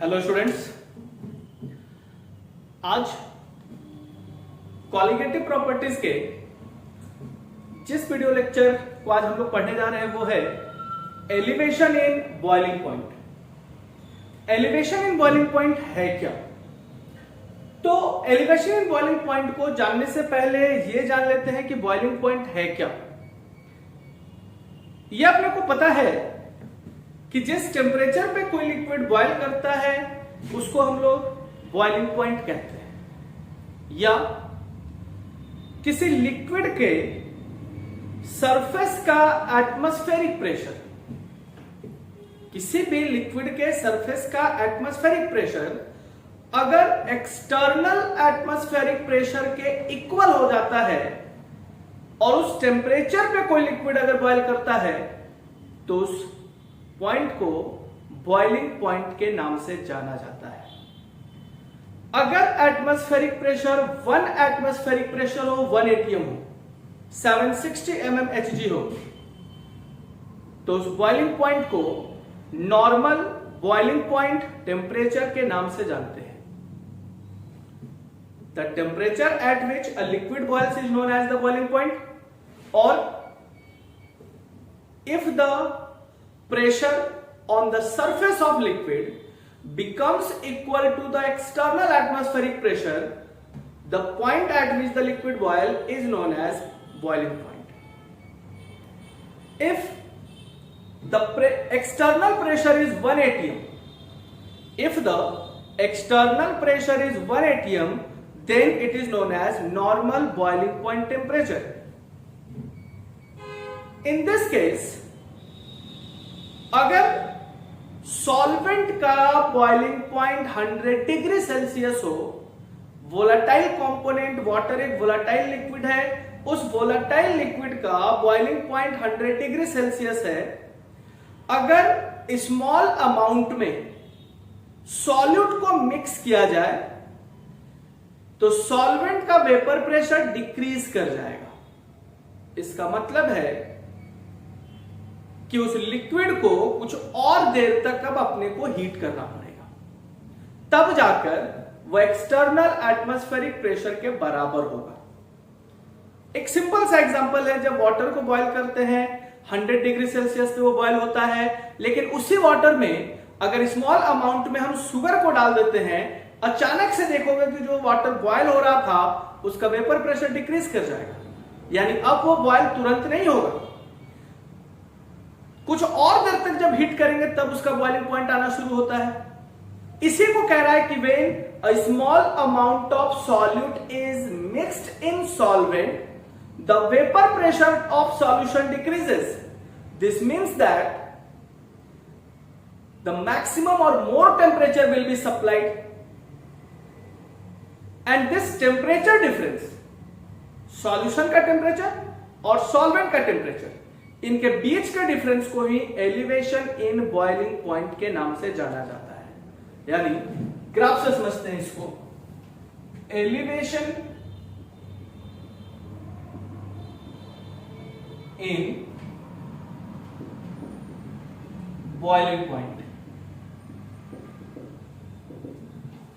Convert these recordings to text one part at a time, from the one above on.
Hello students, आज qualitative properties के जिस वीडियो लेक्चर को आज हम लोग पढ़ने जा रहे हैं वो है elevation in boiling point. Elevation in boiling point है क्या? तो एलिवेशन इन बॉइलिंग पॉइंट को जानने से पहले ये जान लेते हैं कि बॉइलिंग पॉइंट है क्या। ये अपने को पता है कि जिस टेम्परेचर पे कोई लिक्विड बॉयल करता है उसको हम लोग बॉइलिंग पॉइंट कहते हैं, या किसी लिक्विड के सरफेस का एटमॉस्फेरिक प्रेशर, किसी भी लिक्विड के सरफेस का एटमॉस्फेरिक प्रेशर अगर एक्सटर्नल एटमॉस्फेरिक प्रेशर के इक्वल हो जाता है और उस टेम्परेचर पे कोई लिक्विड अगर बॉयल करता है तो उस पॉइंट को बॉइलिंग पॉइंट के नाम से जाना जाता है। अगर एटमॉस्फेरिक प्रेशर 1 एटमॉस्फेरिक प्रेशर हो 1 atm हो 760 mmHg हो तो उस बॉइलिंग पॉइंट को नॉर्मल बॉइलिंग पॉइंट टेम्परेचर के नाम से जानते हैं। The temperature at which a liquid boils is known as the boiling point, और if the pressure on the surface of liquid becomes equal to the external atmospheric pressure, the point at which the liquid boil is known as boiling point. If the external pressure is 1 atm, if the external pressure is 1 atm, then it is known as normal boiling point temperature. In this case, अगर solvent का boiling point 100 degree Celsius हो, volatile component water एक volatile liquid है, उस volatile liquid का boiling point 100 degree Celsius है, अगर small amount में सॉल्यूट को मिक्स किया जाए तो सॉल्वेंट का वेपर प्रेशर डिक्रीज कर जाएगा। इसका मतलब है कि उस लिक्विड को कुछ और देर तक अब अपने को हीट करना पड़ेगा, तब जाकर वो एक्सटर्नल एटमॉस्फेरिक प्रेशर के बराबर होगा। एक सिंपल सा एग्जांपल है, जब वाटर को बॉयल करते हैं 100 डिग्री सेल्सियस पे वो बॉयल होता है, लेकिन उसी वाटर में अगर स्मॉल अमाउंट में हम शुगर को डाल देते हैं, अचानक से देखोगे कि जो वाटर बॉयल हो रहा था उसका वेपर प्रेशर डिक्रीज कर जाएगा, यानी अब वो बॉयल तुरंत नहीं होगा, कुछ और देर तक जब हीट करेंगे तब उसका बॉइलिंग पॉइंट आना शुरू होता है। इसी को कह रहा है कि when a small amount of solute is mixed in solvent, the vapour pressure of solution decreases. This means that the maximum और more temperature will be supplied, and this temperature difference, solution का temperature और solvent का temperature, इनके बीच के difference को ही elevation in boiling point के नाम से जाना जाता है। यानी ग्राफ से समझते हैं इसको, एलिवेशन इन बॉइलिंग पॉइंट,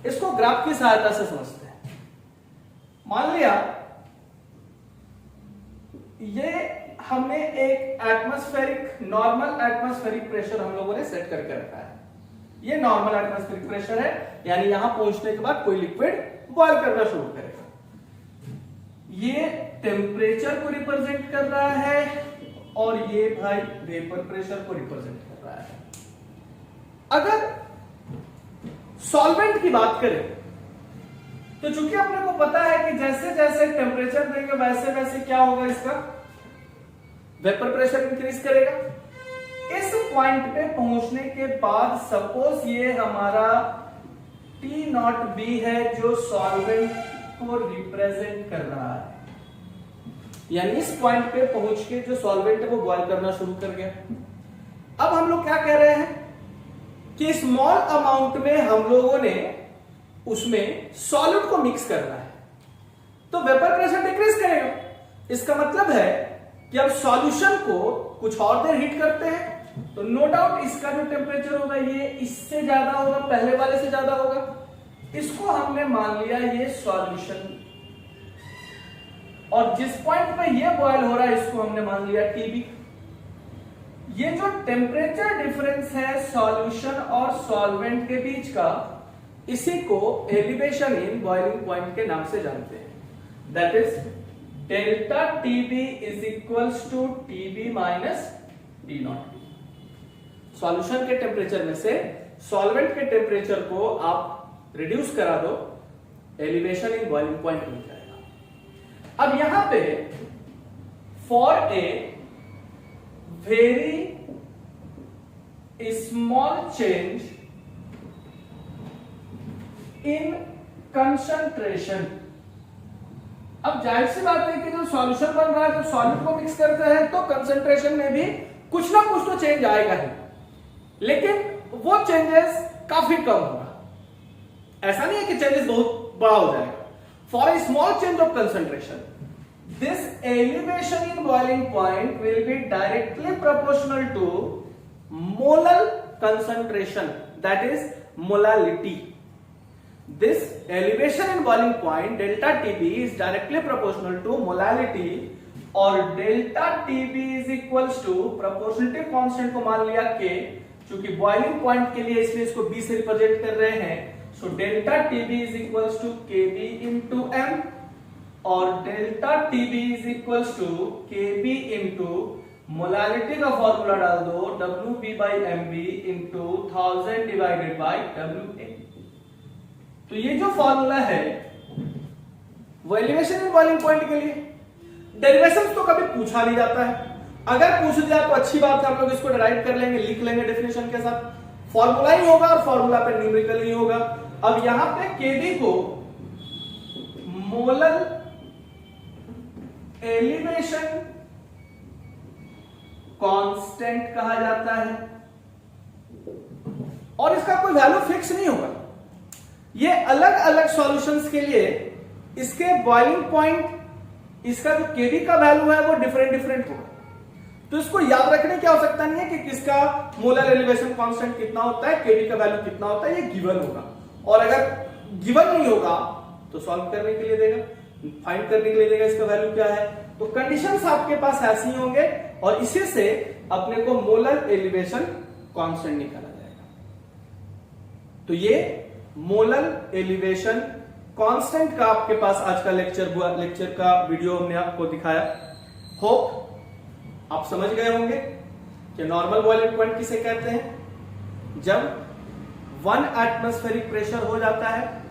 इसको ग्राफ की सहायता से समझते हैं। मान लिया ये हमने एक एटमॉस्फेरिक नॉर्मल एटमॉस्फेरिक प्रेशर हम लोगों ने सेट करके रखा है। ये नॉर्मल एटमॉस्फेरिक प्रेशर है, यानी यहां पहुंचने के बाद कोई लिक्विड बॉयल करना शुरू करेगा। ये टेम्परेचर को रिप्रेजेंट कर रहा है और ये भाई वेपर प्रेशर को रिप्रेजेंट कर रहा है। अगर सॉल्वेंट की बात करें तो चूंकि अपने को पता है कि जैसे जैसे टेम्परेचर देंगे वैसे वैसे क्या होगा, इसका वेपर प्रेशर इंक्रीज करेगा। इस पॉइंट पे पहुंचने के बाद सपोज ये हमारा T0B है जो सॉल्वेंट को रिप्रेजेंट कर रहा है, यानी इस पॉइंट पे पहुंच के जो सॉल्वेंट है वो बॉयल करना शुरू कर गया। अब हम लोग क्या कह रहे हैं कि स्मॉल अमाउंट में हम लोगों ने उसमें सॉल्यूट को मिक्स करना है, तो वेपर प्रेशर डिक्रीज करेगा। इसका मतलब है कि अब सॉल्यूशन को कुछ और देर हीट करते हैं तो नो डाउट इसका जो टेम्परेचर होगा ये इससे ज्यादा होगा, पहले वाले से ज्यादा होगा। इसको हमने मान लिया ये सॉल्यूशन, और जिस पॉइंट पे ये बॉयल हो रहा है इसको हमने मान लिया टीबी। ये जो टेम्परेचर डिफरेंस है सॉल्यूशन और सॉल्वेंट के बीच का, इसी को एलिवेशन इन बॉइलिंग पॉइंट के नाम से जानते हैं। That is delta T B is equals to T B minus T nought. Solution के टेम्परेचर में से सॉल्वेंट के टेम्परेचर को आप रिड्यूस करा दो, एलिवेशन इन बॉइलिंग पॉइंट मिल जाएगा। अब यहां पे for a very small change in concentration, अब जाहिर सी बात है कि जो सॉल्यूशन बन रहा है, तो सॉलिड को मिक्स करते हैं तो कंसंट्रेशन में भी कुछ ना कुछ तो चेंज आएगा ही, लेकिन वो चेंजेस काफी कम होगा। ऐसा नहीं है कि चेंजेस बहुत बड़ा हो जाएगा। For a small change of concentration, this elevation in boiling point will be directly proportional to molar concentration, that is molality. This elevation in boiling point delta TB is directly proportional to molality, और delta TB is equals to proportionality constant को मान लिया K, क्योंकि boiling point के लिए इसलिए इसको B से रिप्रेजेंट कर रहे हैं। So delta TB is equals to KB into M, और delta T B is equals to K B into molality का फॉर्मूला डाल दो WB by MB into 1000 divided by WA। तो ये जो फॉर्मूला है वो एलिवेशन इन बॉइलिंग पॉइंट के लिए। डेरिवेशंस तो कभी पूछा नहीं जाता है, अगर पूछ दिया तो अच्छी बात है, हम लोग इसको डिराइव कर लेंगे, लिख लेंगे डेफिनेशन के साथ। फॉर्मूला ही होगा और फॉर्मूला पे न्यूमेरिकल ही होगा। अब यहां पे केबी को मोलर एलिवेशन कांस्टेंट कहा जाता है, और इसका कोई वैल्यू फिक्स नहीं होगा। ये अलग अलग सॉल्यूशंस के लिए इसके बॉइलिंग पॉइंट, इसका जो केबी का वैल्यू है वो डिफरेंट होगा। तो इसको याद रखने की आवश्यकता नहीं है कि किसका मोलर एलिवेशन कांस्टेंट कितना होता है, केबी का वैल्यू कितना होता है, ये गिवन होगा। और अगर गिवन नहीं होगा तो सॉल्व करने के लिए देगा, फाइंड करने के लिए देगा इसका वैल्यू क्या है। तो कंडीशंस आपके पास ऐसे ही होंगे, और इसी से अपने को मोलर एलिवेशन कांस्टेंट निकाला जाएगा। तो ये मोलर एलिवेशन कांस्टेंट का आपके पास आज का लेक्चर का वीडियो हमने आपको दिखाया। होप आप समझ गए होंगे कि नॉर्मल बॉइलिंग पॉइंट किसे कहते हैं। जब 1 एटमॉस्फेरिक प्रेशर हो जाता है,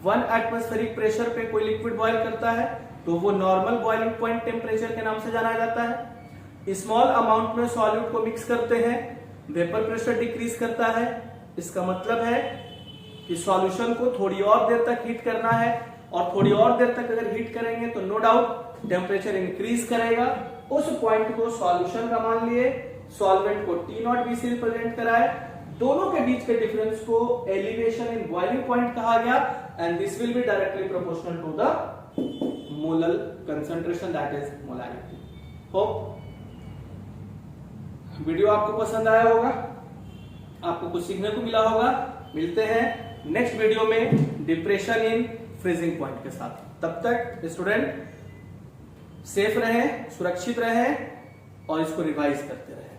1 एटमॉस्फेरिक प्रेशर पे कोई लिक्विड बॉयल करता है तो वो नॉर्मल बॉइलिंग पॉइंट टेम्परेचर के नाम से जाना जाता है। स्मॉल अमाउंट में सॉल्यूट को मिक्स करते हैं, वेपर प्रेशर डिक्रीज करता है। इसका मतलब है कि सॉल्यूशन को थोड़ी और देर तक हीट करना है, और थोड़ी और देर तक अगर हीट करेंगे तो नो डाउट टेम्परेचर इंक्रीज करेगा। उस पॉइंट को सॉल्यूशन का मान लिए, सॉल्वेंट को T0 B से रिप्रेजेंट कराए, दोनों के बीच के डिफरेंस को एलिवेशन इन बॉइलिंग पॉइंट कहा गया, and this will be directly proportional to the molar concentration, that is molarity. Hope video आपको पसंद आया होगा, आपको कुछ सीखने को मिला होगा। मिलते हैं नेक्स्ट वीडियो में डिप्रेशन इन फ्रीजिंग पॉइंट के साथ। तब तक स्टूडेंट सेफ रहें, सुरक्षित रहें और इसको रिवाइज करते रहें।